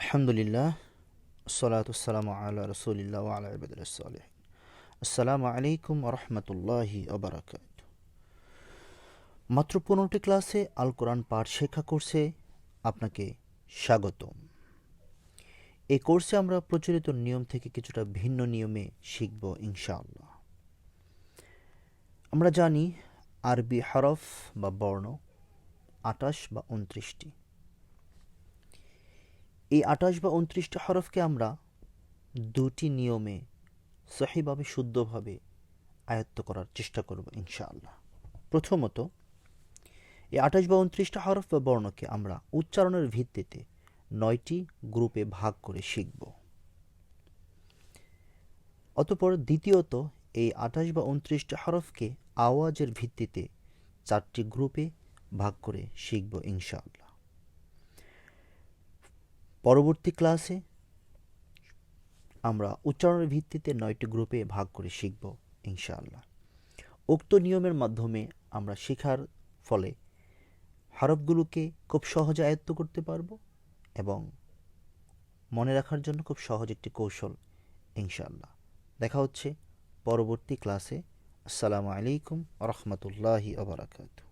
আলহামদুলিল্লাহ, আসসালাতু ওয়াসসালামু আলা রাসূলিল্লাহ ওয়া আলা ইবাদিল্লাহিস সালিহিন। আসসালামু আলাইকুম ওয়া রাহমাতুল্লাহি ওয়া বারাকাতুহু। মাত্র 15টি ক্লাসে আল কোরআন পাঠ শেখা কোর্সে আপনাকে স্বাগতম। এই কোর্সে আমরা প্রচলিত নিয়ম থেকে কিছুটা ভিন্ন নিয়মে শিখব ইনশাআল্লাহ। আমরা জানি আরবি হরফ বা বর্ণ 28 বা 29টি। এই 28 বা 29টি হরফকে আমরা দুটি নিয়মে সহিভাবে শুদ্ধভাবে আয়ত্ত করার চেষ্টা করব ইনশাআল্লাহ। প্রথমত, এই 28 বা 29টা হরফ বা বর্ণকে আমরা উচ্চারণের ভিত্তিতে 9টি গ্রুপে ভাগ করে শিখব। অতঃপর দ্বিতীয়ত, এই 28 বা 29টা হরফকে আওয়াজের ভিত্তিতে 4টি গ্রুপে ভাগ করে শিখব ইনশাআল্লাহ। পরবর্তী ক্লাসে আমরা উচ্চারণের ভিত্তিতে 9টি গ্রুপে ভাগ করে শিখব ইনশাআল্লাহ। উক্ত নিয়মের মাধ্যমে আমরা শেখার ফলে হরফগুলোকে খুব সহজে আয়ত্ত করতে পারব এবং মনে রাখার জন্য খুব সহজ একটি কৌশল ইনশাআল্লাহ। দেখা হচ্ছে পরবর্তী ক্লাসে। আসসালামু আলাইকুম ওয়া রাহমাতুল্লাহি ওয়া বারাকাতুহু।